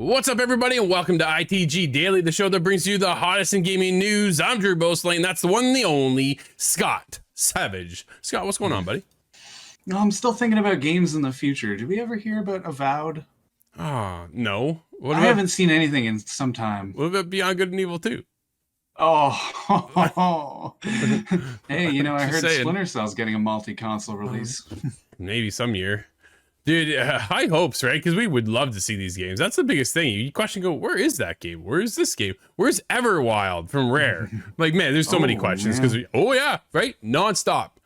What's up, everybody, and welcome to ITG Daily, the show that brings you the hottest in gaming news. I'm Drew Bosley, and that's the one and the only Scott Savage. Scott, what's going on, buddy? No, I'm still thinking about games in the future. Did we ever hear about Avowed? No. I haven't seen anything in some time. What about Beyond Good and Evil 2? Oh, hey, I heard saying. Splinter Cell's getting a multi-console release. Maybe some year. Dude, high hopes, right? Because we would love to see these games. That's the biggest thing. You question, where is that game? Where is this game? Where's Everwild from Rare? Like, man, there's so many questions. Because, right? Non-stop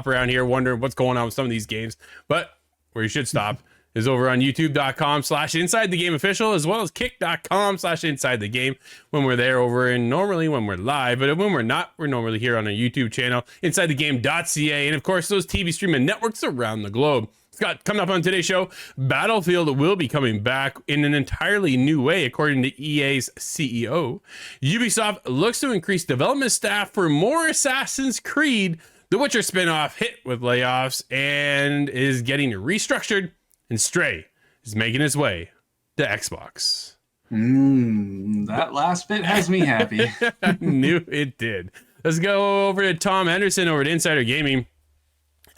around here wondering what's going on with some of these games. But where you should stop is over on youtube.com/InsideTheGameOfficial, as well as kick.com/InsideTheGame when we're there over, and normally when we're live, but when we're not, we're normally here on our YouTube channel, InsideTheGame.ca, and of course those TV streaming networks around the globe. Scott, coming up on today's show, Battlefield will be coming back in an entirely new way, according to EA's CEO. Ubisoft looks to increase development staff for more Assassin's Creed. The Witcher spinoff hit with layoffs and is getting restructured. And Stray is making its way to Xbox. That last bit has me happy. I knew it did. Let's go over to Tom Henderson over at Insider Gaming,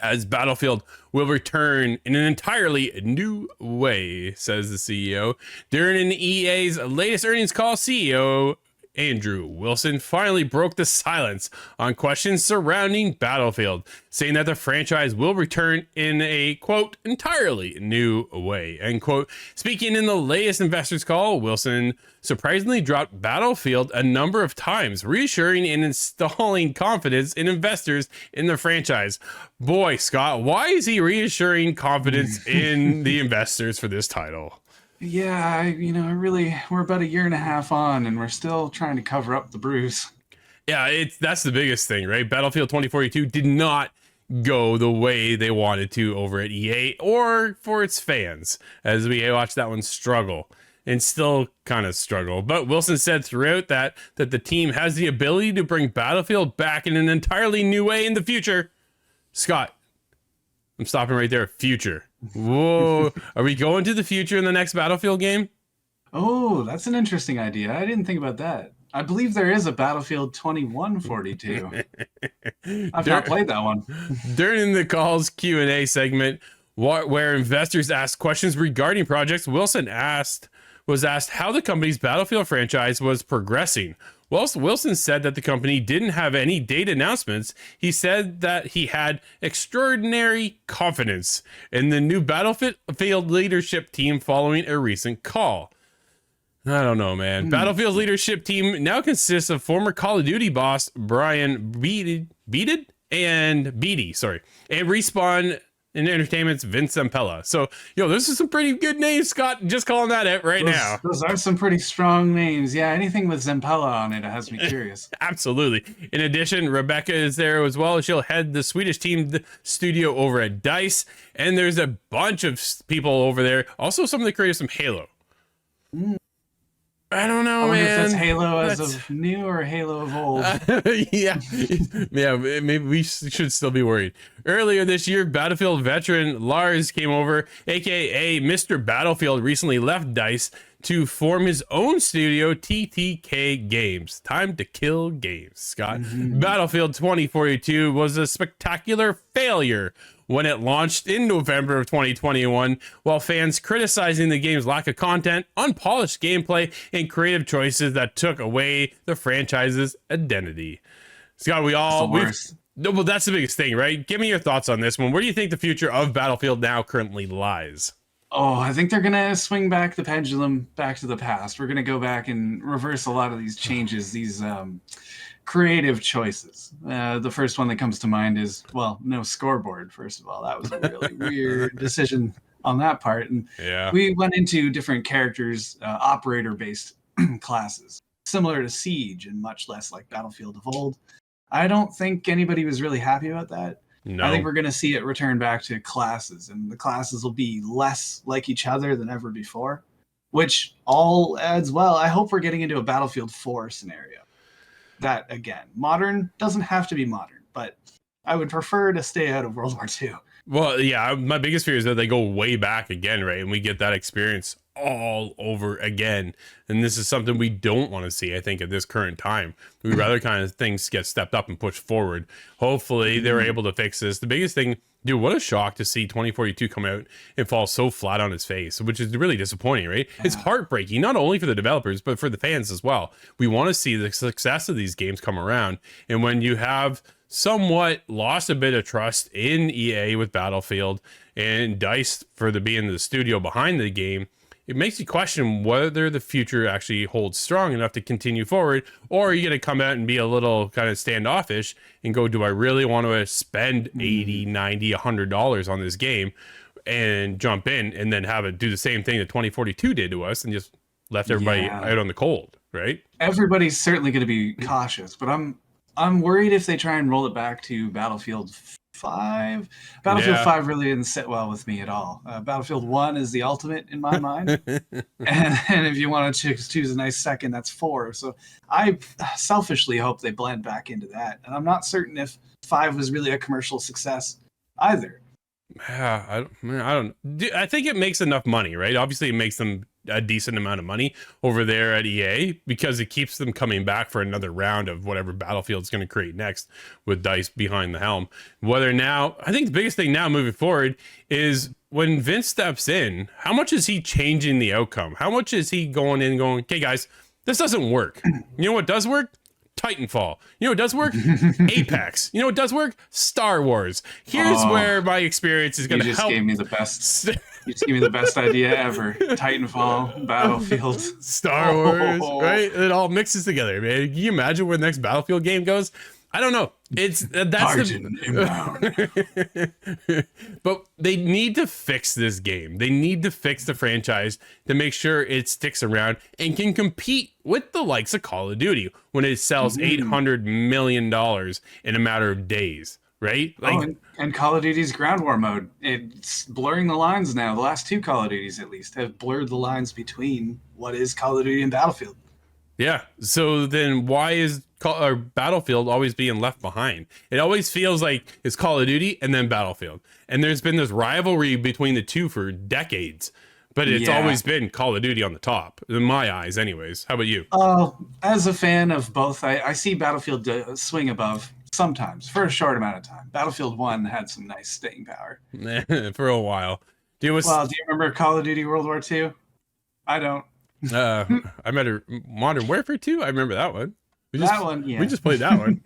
as Battlefield will return in an entirely new way, says the CEO. During EA's latest earnings call, CEO Andrew Wilson finally broke the silence on questions surrounding Battlefield, saying that the franchise will return in a, quote, entirely new way, end quote. Speaking in the latest investors call, Wilson surprisingly dropped Battlefield a number of times, reassuring and installing confidence in investors in the franchise. Boy, Scott, why is he reassuring confidence in the investors for this title? Yeah, we're about a year and a half on, and we're still trying to cover up the bruise. Yeah, that's the biggest thing, right? Battlefield 2042 did not go the way they wanted to over at EA or for its fans, as we watched that one struggle and still kind of struggle. But Wilson said throughout that the team has the ability to bring Battlefield back in an entirely new way in the future. Scott, I'm stopping right there. Future. Whoa. Are we going to the future in the next Battlefield game? Oh, that's an interesting idea. I didn't think about that. I believe there is a Battlefield 2142. I've not played that one. During the call's Q&A segment, where investors asked questions regarding projects, Wilson was asked how the company's Battlefield franchise was progressing. Whilst Wilson said that the company didn't have any date announcements, he said that he had extraordinary confidence in the new Battlefield leadership team following a recent call. I don't know, man. Battlefield's leadership team now consists of former Call of Duty boss Brian Beatty, and Respawn in Entertainment's Vince Zampella. So, this is some pretty good names, Scott. Just calling that out right now. Those are some pretty strong names. Yeah, anything with Zampella on it has me curious. Absolutely. In addition, Rebecca is there as well. She'll head the Swedish team studio over at DICE. And there's a bunch of people over there. Also, some of the creators from Halo. I don't know, man. If that's Halo of new or Halo of old. Yeah, maybe we should still be worried. Earlier this year, Battlefield veteran Lars came over, aka Mr. Battlefield, recently left DICE to form his own studio, TTK Games. Time to kill games, Scott. Battlefield 2042 was a spectacular failure when it launched in November of 2021, while fans criticizing the game's lack of content, unpolished gameplay, and creative choices that took away the franchise's identity. Scott, well, that's the biggest thing, right? Give me your thoughts on this one. Where do you think the future of Battlefield now currently lies? Oh, I think they're going to swing back the pendulum back to the past. We're going to go back and reverse a lot of these changes, these creative choices. The first one that comes to mind is, no scoreboard, first of all. That was a really weird decision on that part. And we went into different characters, operator-based classes, similar to Siege and much less like Battlefield of old. I don't think anybody was really happy about that. No. I think we're going to see it return back to classes, and the classes will be less like each other than ever before, which all adds well. I hope we're getting into a Battlefield 4 scenario. That, again, modern doesn't have to be modern, but I would prefer to stay out of World War II. Well, yeah, my biggest fear is that they go way back again, right? And we get that experience all over again. And this is something we don't want to see, I think, at this current time. We'd rather kind of things get stepped up and pushed forward. Hopefully they're able to fix this. The biggest thing, dude, what a shock to see 2042 come out and fall so flat on its face, which is really disappointing, right? Yeah. It's heartbreaking, not only for the developers, but for the fans as well. We want to see the success of these games come around. And when you have somewhat lost a bit of trust in EA with Battlefield and DICE for being the studio behind the game, it makes you question whether the future actually holds strong enough to continue forward, or are you going to come out and be a little kind of standoffish and go, do I really want to spend $80, $90, $100 on this game and jump in and then have it do the same thing that 2042 did to us and just left everybody out on the cold, right? Everybody's certainly going to be cautious, but I'm worried if they try and roll it back to Battlefield 5. Battlefield 5 really didn't sit well with me at all. Battlefield 1 is the ultimate in my mind. and if you want to choose a nice second, that's 4. So I selfishly hope they blend back into that. And I'm not certain if 5 was really a commercial success either. Yeah, I don't. I think it makes enough money, right? Obviously, it makes them a decent amount of money over there at EA because it keeps them coming back for another round of whatever Battlefield's going to create next with DICE behind the helm. Whether now, I think the biggest thing now moving forward is when Vince steps in, how much is he changing the outcome? How much is he going in and going, okay, guys, this doesn't work. You know what does work? Titanfall. You know what does work? Apex. You know what does work? Star Wars. Here's where my experience is going to help. You just gave me the best idea ever. Titanfall, Battlefield, Star Wars, right? It all mixes together, man. Can you imagine where the next Battlefield game goes? I don't know. It's that's but they need to fix this game. They need to fix the franchise to make sure it sticks around and can compete with the likes of Call of Duty when it sells $800 million in a matter of days, right? Like, and Call of Duty's ground war mode, it's blurring the lines now. The last 2 Call of Duties, at least, have blurred the lines between what is Call of Duty and Battlefield. Yeah. So then why is Battlefield always being left behind? It always feels like it's Call of Duty and then Battlefield. And there's been this rivalry between the two for decades, but it's always been Call of Duty on the top, in my eyes anyways. How about you? As a fan of both, I see Battlefield swing above sometimes for a short amount of time. Battlefield 1 had some nice staying power. For a while. Do you remember Call of Duty World War II? I don't. I met a Modern Warfare 2. I remember that one. We just played that one.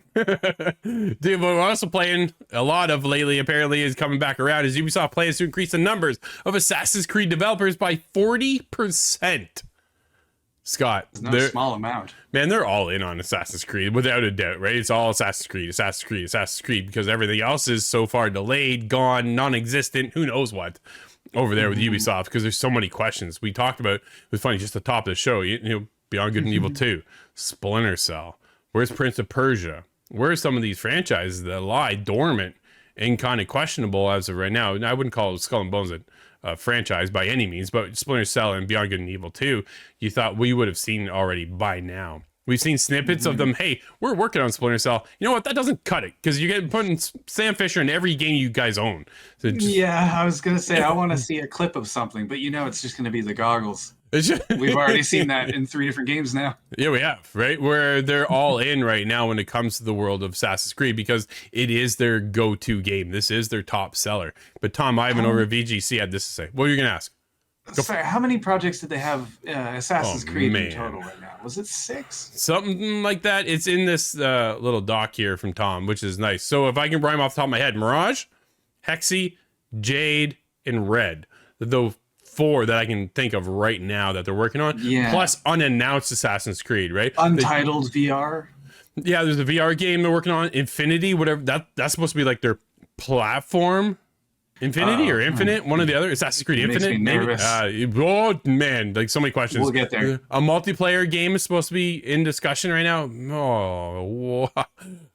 Dude, but we're also playing a lot of lately, apparently, is coming back around as Ubisoft plans to increase the numbers of Assassin's Creed developers by 40%. Scott, it's no small amount. Man, they're all in on Assassin's Creed, without a doubt, right? It's all Assassin's Creed, because everything else is so far delayed, gone, non-existent, who knows what. Over there with Ubisoft, because there's so many questions we talked about. It was funny, just the top of the show, you know, Beyond Good and Evil 2, Splinter Cell, where's Prince of Persia, where's some of these franchises that lie dormant and kind of questionable as of right now. And I wouldn't call Skull and Bones a franchise by any means, but Splinter Cell and Beyond Good and Evil 2, you thought we would have seen already by now. We've seen snippets of them. Hey, we're working on Splinter Cell. You know what? That doesn't cut it, because you're getting putting Sam Fisher in every game you guys own. So I was going to say, I want to see a clip of something, but it's just going to be the goggles. We've already seen that in 3 different games now. Yeah, we have, right? Where they're all in right now when it comes to the world of Assassin's Creed, because it is their go-to game. This is their top seller. But Tom Ivan over at VGC had this to say. What were you going to ask? Sorry, how many projects did they have Assassin's Creed in total right now? Was it 6? Something like that. It's in this little doc here from Tom, which is nice. So if I can rhyme off the top of my head, Mirage, Hexy, Jade, and Red. The 4 that I can think of right now that they're working on. Yeah. Plus unannounced Assassin's Creed, right? Untitled VR. Yeah, there's a VR game they're working on. Infinity, whatever. That's supposed to be like their platform. Infinity or Infinite, one or the other. Assassin's Creed Infinite, maybe. Oh man, like so many questions. We'll get there. A multiplayer game is supposed to be in discussion right now. Oh,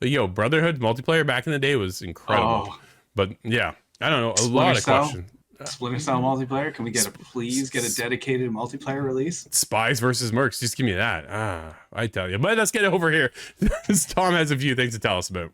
yo, Brotherhood multiplayer back in the day was incredible. But yeah, I don't know. Lot of questions. Splinter Cell multiplayer. Can we please get a dedicated multiplayer release? Spies versus Mercs. Just give me that. I tell you. But let's get over here. Tom has a few things to tell us about.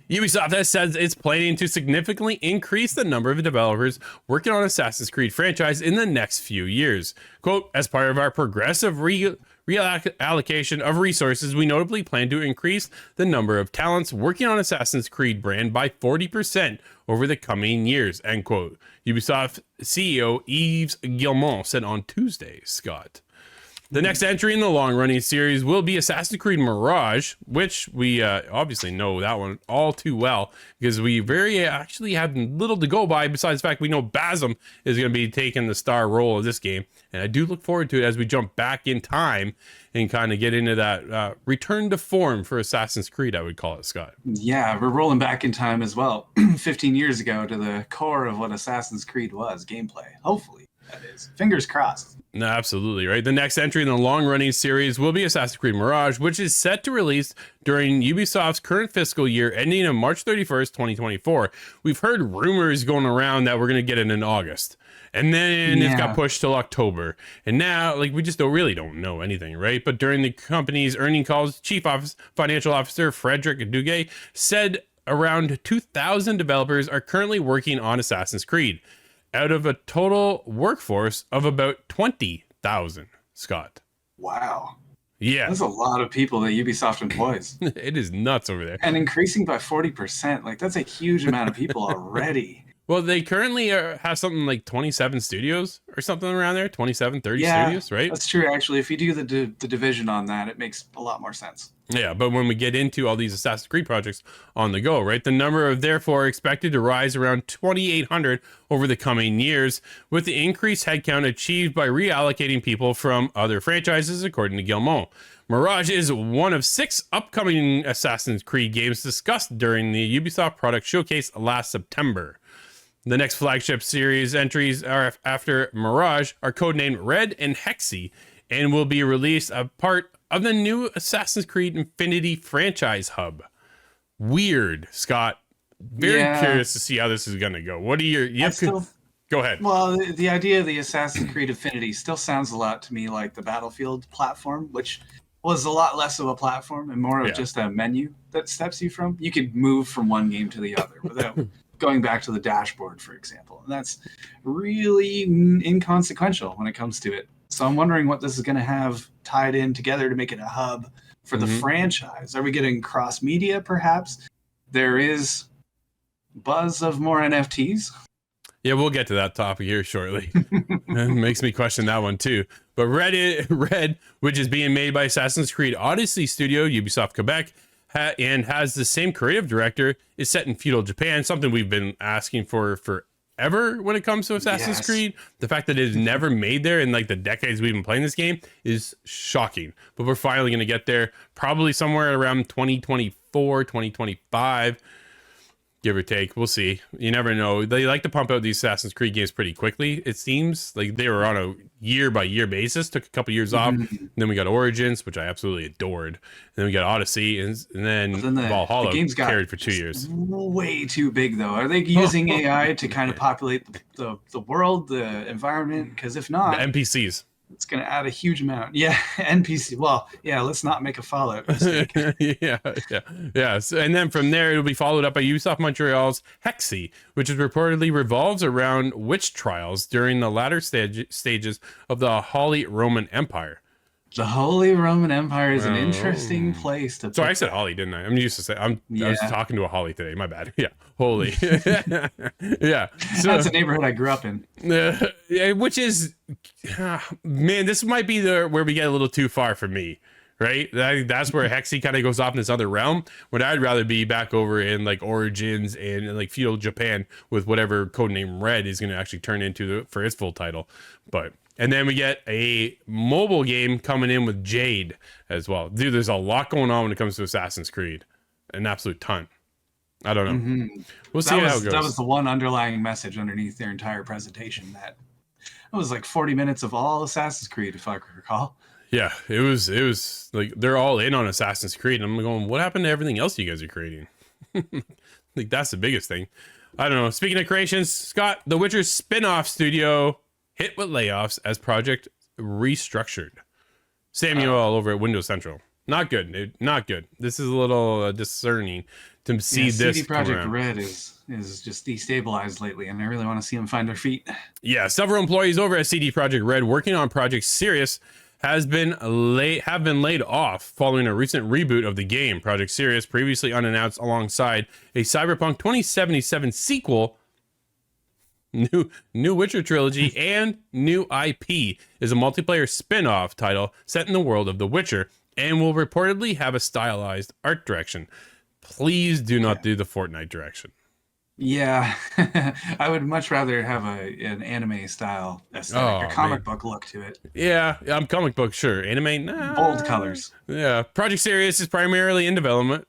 Ubisoft has said it's planning to significantly increase the number of developers working on Assassin's Creed franchise in the next few years. Quote, as part of our progressive reallocation of resources, we notably plan to increase the number of talents working on Assassin's Creed brand by 40% over the coming years, end quote. Ubisoft CEO Yves Guillemot said on Tuesday, Scott. The next entry in the long-running series will be Assassin's Creed Mirage, which we obviously know that one all too well because we actually have little to go by besides the fact we know Basim is going to be taking the star role of this game. And I do look forward to it as we jump back in time and kind of get into that return to form for Assassin's Creed, I would call it, Scott. Yeah, we're rolling back in time as well, 15 years ago to the core of what Assassin's Creed was, gameplay. Hopefully, that is. Fingers crossed. No, absolutely, right? The next entry in the long-running series will be Assassin's Creed Mirage, which is set to release during Ubisoft's current fiscal year ending on March 31st, 2024. We've heard rumors going around that we're going to get it in August. And then it got pushed till October. And now, we just don't know anything, right? But during the company's earnings calls, Chief Financial Officer Frederick Duguay said around 2,000 developers are currently working on Assassin's Creed, out of a total workforce of about 20,000, Scott. Wow. Yeah. That's a lot of people that Ubisoft employs. It is nuts over there. And increasing by 40%. That's a huge amount of people already. Well, they currently have something like 27 studios or something around there, 27, 30 studios, right? That's true, actually. If you do the division on that, it makes a lot more sense. Yeah, but when we get into all these Assassin's Creed projects on the go, right, the number of therefore expected to rise around 2,800 over the coming years, with the increased headcount achieved by reallocating people from other franchises, according to Guillemot. Mirage is one of 6 upcoming Assassin's Creed games discussed during the Ubisoft product showcase last September. The next flagship series entries are after Mirage are codenamed Red and Hexy and will be released as part of the new Assassin's Creed Infinity franchise hub. Weird, Scott. Very curious to see how this is going to go. What are your... Go ahead. Well, the idea of the Assassin's Creed Infinity still sounds a lot to me like the Battlefield platform, which was a lot less of a platform and more of just a menu that steps you from. You could move from one game to the other without... going back to the dashboard, for example. And that's really inconsequential when it comes to it. So I'm wondering what this is going to have tied in together to make it a hub for the franchise. Are we getting cross-media, perhaps? There is buzz of more NFTs. Yeah, we'll get to that topic here shortly. It makes me question that one too. But Red, which is being made by Assassin's Creed Odyssey Studio, Ubisoft Quebec, and has the same creative director, is set in feudal Japan, something we've been asking for forever when it comes to Assassin's Creed. The fact that it is never made there in the decades we've been playing this game is shocking. But we're finally going to get there, probably somewhere around 2024, 2025. Give or take. We'll see. You never know. They like to pump out these Assassin's Creed games pretty quickly. It seems like they were on a year-by-year basis. Took a couple years off. And then we got Origins, which I absolutely adored. And then we got Odyssey. And then Valhalla carried for 2 years. Way too big, though. Are they using AI to kind of populate the world, the environment? Because if not... The NPCs. It's going to add a huge amount. Yeah, NPC. Well, yeah, let's not make a Fallout mistake. yeah. So, and then from there, it'll be followed up by Ubisoft Montreal's Hexy, which is reportedly revolves around witch trials during the latter stages of the Holy Roman Empire. The Holy Roman Empire is an interesting place to... Sorry, I said Holly, didn't I? I'm used to say... I was talking to a Holly today. My bad. Yeah, Holy. Yeah. So, that's a neighborhood I grew up in. Which is... man, this might be where we get a little too far for me, right? That's where Hexy kind of goes off in this other realm, when I'd rather be back over in Origins and feudal Japan with whatever codename Red is going to actually turn into for its full title. But... And then we get a mobile game coming in with Jade as well. Dude, there's a lot going on when it comes to Assassin's Creed. An absolute ton. I don't know. We'll see how it goes. That was the one underlying message underneath their entire presentation. That was 40 minutes of all Assassin's Creed, if I recall. Yeah, it was they're all in on Assassin's Creed. And I'm going, what happened to everything else you guys are creating? That's the biggest thing. I don't know. Speaking of creations, Scott, The Witcher's spinoff studio hit with layoffs as project restructured. Samuel all over at Windows Central. Not good, dude. Not good. This is a little discerning to see Yeah, this CD come Projekt around. Red is just destabilized lately, and I really want to see them find their feet. Yeah, several employees over at CD Projekt Red working on Project Sirius have been laid off following a recent reboot of the game. Project Sirius, previously unannounced alongside a Cyberpunk 2077 sequel, new Witcher trilogy, and new IP, is a multiplayer spin-off title set in the world of The Witcher and will reportedly have a stylized art direction. Please do not do the Fortnite direction. Yeah, I would much rather have an anime style aesthetic, a Oh comic man. book look to it. Yeah, I'm comic book, sure. Anime, Bold nah. colors. Yeah, Project Sirius is primarily in development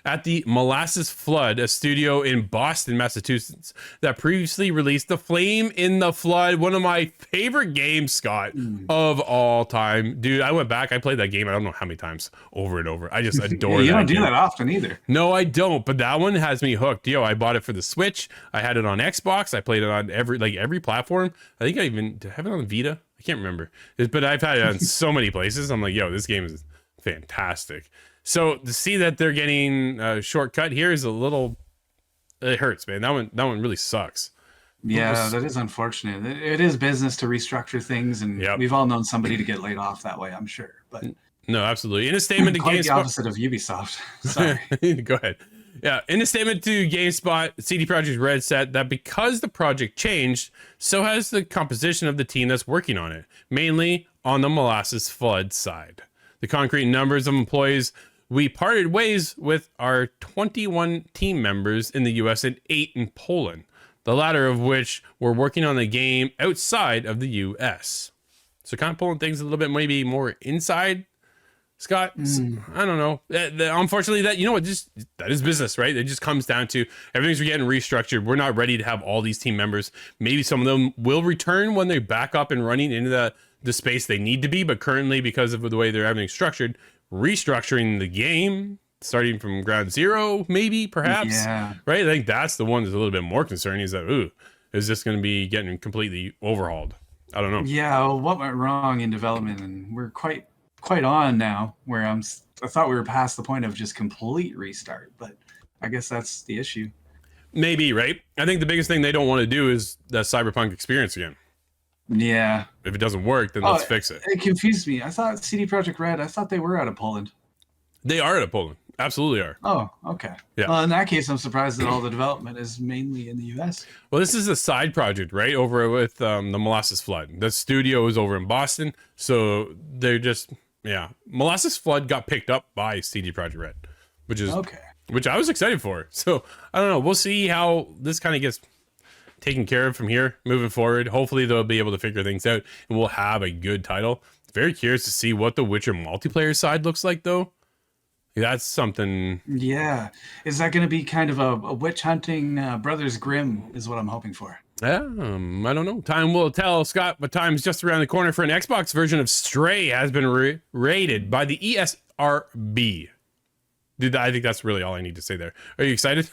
at the Molasses Flood, a studio in Boston, Massachusetts, that previously released The Flame in the Flood, one of my favorite games, Scott, of all time. Dude, I went back, I played that game, I don't know how many times, over and over. I just adore You that don't do game. that often either. No, I don't, but that one has me hooked. Yo, I bought it for the Switch. I had it on Xbox. I played it on every platform. I think I even have it on Vita. I can't remember. But I've had it on so many places. I'm like, yo, this game is fantastic. So to see that they're getting a shortcut here is a little, it hurts, man. That one really sucks. Yeah, that is unfortunate. It is business to restructure things, and we've all known somebody to get laid off that way, I'm sure. But no, absolutely. In a statement to quite the GameSpot, opposite of Ubisoft. Sorry. Go ahead. Yeah, in a statement to GameSpot, CD Projekt Red said that because the project changed, so has the composition of the team that's working on it, mainly on the Molasses Flood side. The concrete numbers of employees: we parted ways with our 21 team members in the US and 8 in Poland, the latter of which were working on the game outside of the US. So kind of pulling things a little bit maybe more inside, Scott. I don't know. Unfortunately, that, you know what, just that is business, right? It just comes down to everything's getting restructured. We're not ready to have all these team members. Maybe some of them will return when they're back up and running into the space they need to be, but currently, because of the way they're having structured, restructuring the game, starting from ground zero, maybe, perhaps, right? I think that's the one that's a little bit more concerning, is that, ooh, is this going to be getting completely overhauled? I don't know. Yeah, well, what went wrong in development? And we're quite on now, where I thought we were past the point of just complete restart, but I guess that's the issue. Maybe, right? I think the biggest thing they don't want to do is that Cyberpunk experience again. Yeah. If it doesn't work, then let's fix it. It confused me. I thought CD Projekt Red, I thought they were out of Poland. They are out of Poland. Absolutely are. Oh, okay. Yeah. Well, in that case, I'm surprised that all the development is mainly in the US. Well, this is a side project, right? Over with the Molasses Flood. The studio is over in Boston. So they're just, Molasses Flood got picked up by CD Projekt Red, which I was excited for. So I don't know. We'll see how this kind of gets taken care of from here moving forward. Hopefully they'll be able to figure things out and we'll have a good title. Very curious to see what the Witcher multiplayer side looks like, though. That's something. Yeah. Is that going to be kind of a witch hunting Brothers Grimm is what I'm hoping for? I don't know. Time will tell, Scott, but time's just around the corner for an Xbox version of Stray has been rated by the ESRB. Dude, I think that's really all I need to say there. Are you excited?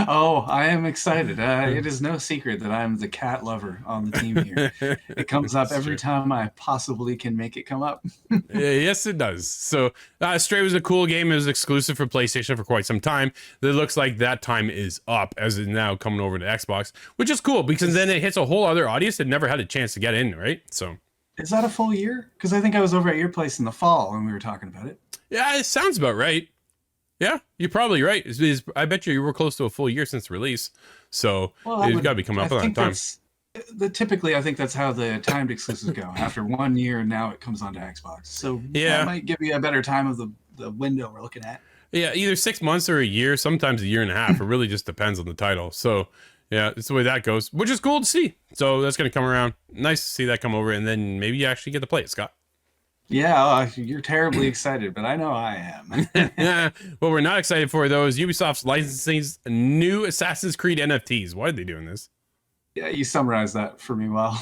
Oh, I am excited. It is no secret that I'm the cat lover on the team here. It comes up every time I possibly can make it come up. Yes, it does. So Stray was a cool game. It was exclusive for PlayStation for quite some time. It looks like that time is up as it's now coming over to Xbox, which is cool because then it hits a whole other audience that never had a chance to get in, right? So is that a full year? Because I think I was over at your place in the fall when we were talking about it. Yeah, it sounds about right. Yeah, you're probably right. I bet you were close to a full year since release. So it's got to be coming up on that time. Typically, I think that's how the timed exclusives go. After 1 year, now it comes onto Xbox. So that might give you a better time of the window we're looking at. Yeah, either 6 months or a year, sometimes a year and a half. It really just depends on the title. So yeah, it's the way that goes, which is cool to see. So that's going to come around. Nice to see that come over, and then maybe you actually get to play it, Scott. Yeah, you're terribly excited, but I know I am. What we're not excited for, though, is Ubisoft's licensing new Assassin's Creed NFTs. Why are they doing this? Yeah, you summarized that for me well.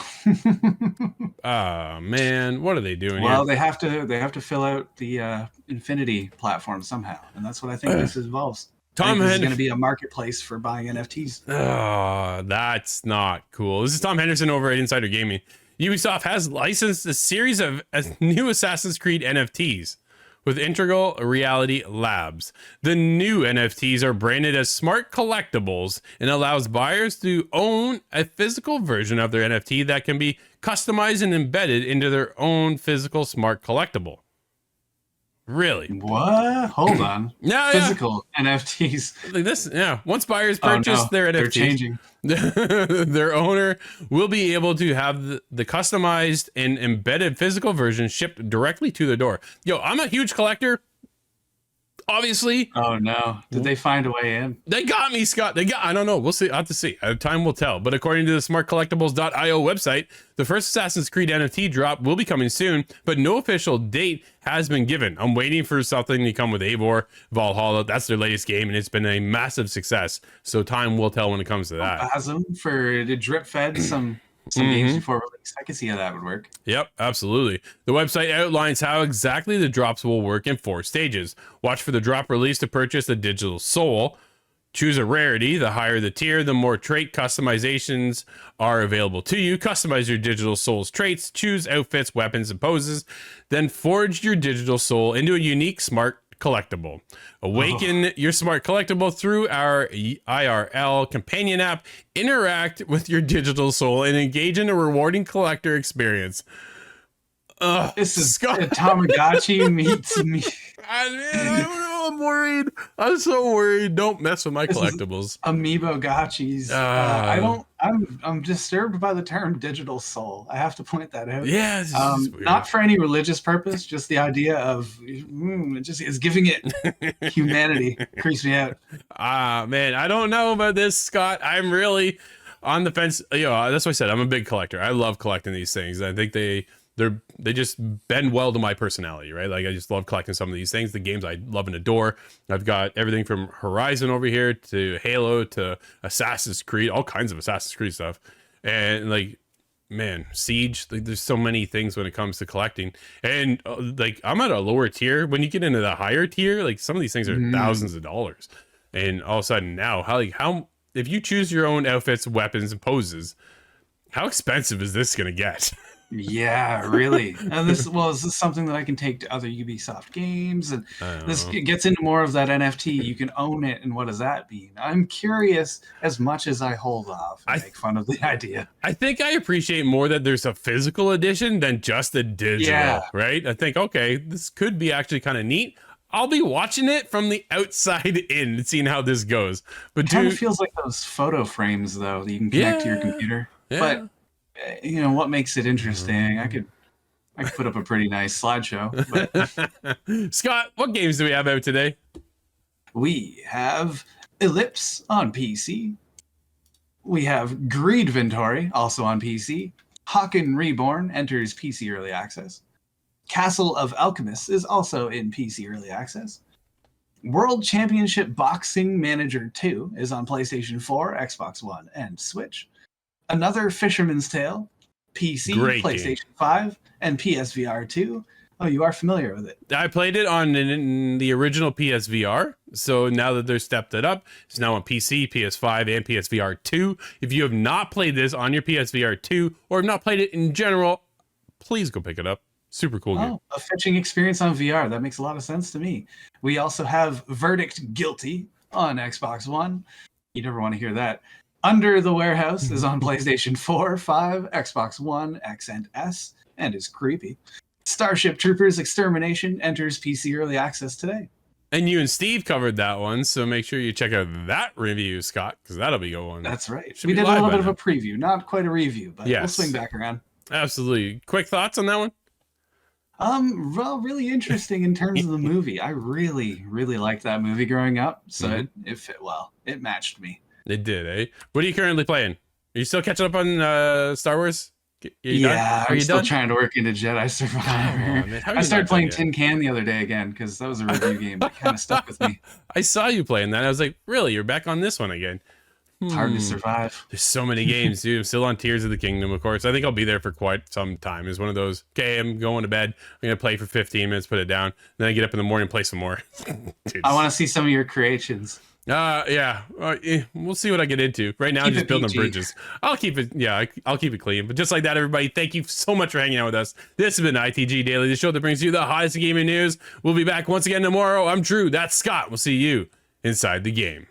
Oh man, what are they doing here? Well, they have to fill out the Infinity platform somehow, and that's what I think this involves. Tom Henderson is going to be a marketplace for buying NFTs. Oh, that's not cool. This is Tom Henderson over at Insider Gaming. Ubisoft has licensed a series of new Assassin's Creed NFTs. with Integral Reality Labs. The new NFTs are branded as smart collectibles and allows buyers to own a physical version of their NFT that can be customized and embedded into their own physical smart collectible. Really? What? Hold on. No, Physical NFTs. Like this, yeah. Once buyers purchase their They're NFTs, changing. their owner will be able to have the customized and embedded physical version shipped directly to the door. Yo, I'm a huge collector. Obviously. Oh no. Did they find a way in? They got me, Scott. I don't know. We'll see. I'll have to see. Time will tell. But according to the smartcollectibles.io website, the first Assassin's Creed NFT drop will be coming soon, but no official date has been given. I'm waiting for something to come with Eivor Valhalla. That's their latest game, and it's been a massive success. So time will tell when it comes to that. Basm for the drip fed some games before release. I can see how that would work. Yep, absolutely. The website outlines how exactly the drops will work in 4 stages. Watch for the drop release to purchase the digital soul. Choose a rarity. The higher the tier, the more trait customizations are available to you. Customize your digital soul's traits. Choose outfits, weapons, and poses. Then forge your digital soul into a unique smart collectible. Awaken your smart collectible through our IRL companion app. Interact with your digital soul and engage in a rewarding collector experience. This is Tamagotchi meets me. I don't know. I'm worried. I'm so worried. Don't mess with my collectibles. Amiibo gotchis. I'm disturbed by the term digital soul. I have to point that out. Yeah. Not for any religious purpose, just the idea of it just is giving it humanity. Creeps me out. Man, I don't know about this, Scott. I'm really on the fence. That's what I said. I'm a big collector. I love collecting these things. I think they just bend well to my personality, right? Like I just love collecting some of these things, the games I love and adore. I've got everything from Horizon over here to Halo to Assassin's Creed, all kinds of Assassin's Creed stuff. And like, man, Siege, like there's so many things when it comes to collecting. And like I'm at a lower tier. When you get into the higher tier, like some of these things are thousands of dollars. And all of a sudden now, how if you choose your own outfits, weapons, and poses, how expensive is this gonna get? Yeah, really. And is this something that I can take to other Ubisoft games? And this gets into more of that NFT. You can own it, and what does that mean? I'm curious as much as I hold off and make fun of the idea. I think I appreciate more that there's a physical edition than just a digital, right? I think, okay, this could be actually kind of neat. I'll be watching it from the outside in and seeing how this goes. But it kind of feels like those photo frames, though, that you can connect to your computer. Yeah. But what makes it interesting? I could put up a pretty nice slideshow. But Scott, what games do we have out today? We have Ellipse on PC. We have Greedventory, also on PC. Hawken Reborn enters PC Early Access. Castle of Alchemists is also in PC Early Access. World Championship Boxing Manager 2 is on PlayStation 4, Xbox One, and Switch. Another Fisherman's Tale, PC, PlayStation 5, and PSVR 2. Oh, you are familiar with it. I played it on the original PSVR. So now that they've stepped it up, it's now on PC, PS5, and PSVR 2. If you have not played this on your PSVR 2 or have not played it in general, please go pick it up. Super cool game. A fetching experience on VR. That makes a lot of sense to me. We also have Verdict Guilty on Xbox One. You never want to hear that. Under the Warehouse is on PlayStation 4, 5, Xbox One, X and S, and is creepy. Starship Troopers Extermination enters PC Early Access today. And you and Steve covered that one, so make sure you check out that review, Scott, because that'll be going. That's right. We did a little bit of a preview, not quite a review, but we'll swing back around. Absolutely. Quick thoughts on that one? Well, really interesting in terms of the movie. I really, really liked that movie growing up, so it fit well. It matched me. It did, eh? What are you currently playing? Are you still catching up on Star Wars? I'm still trying to work into Jedi Survivor. I started playing Tin Can the other day again because that was a review game that kind of stuck with me. I saw you playing that. I was like, really? You're back on this one again? It's hard to survive. There's so many games, dude. I'm still on Tears of the Kingdom, of course. I think I'll be there for quite some time. It's one of those, okay, I'm going to bed. I'm going to play for 15 minutes, put it down. Then I get up in the morning and play some more. Dude, I want to see some of your creations. Yeah. We'll see what I get into. Right now, I'm Keep just it building PG. bridges. I'll keep it. Yeah, I'll keep it clean. But just like that, everybody, thank you so much for hanging out with us. This has been ITG Daily, the show that brings you the hottest gaming news. We'll be back once again tomorrow. I'm Drew. That's Scott. We'll see you inside the game.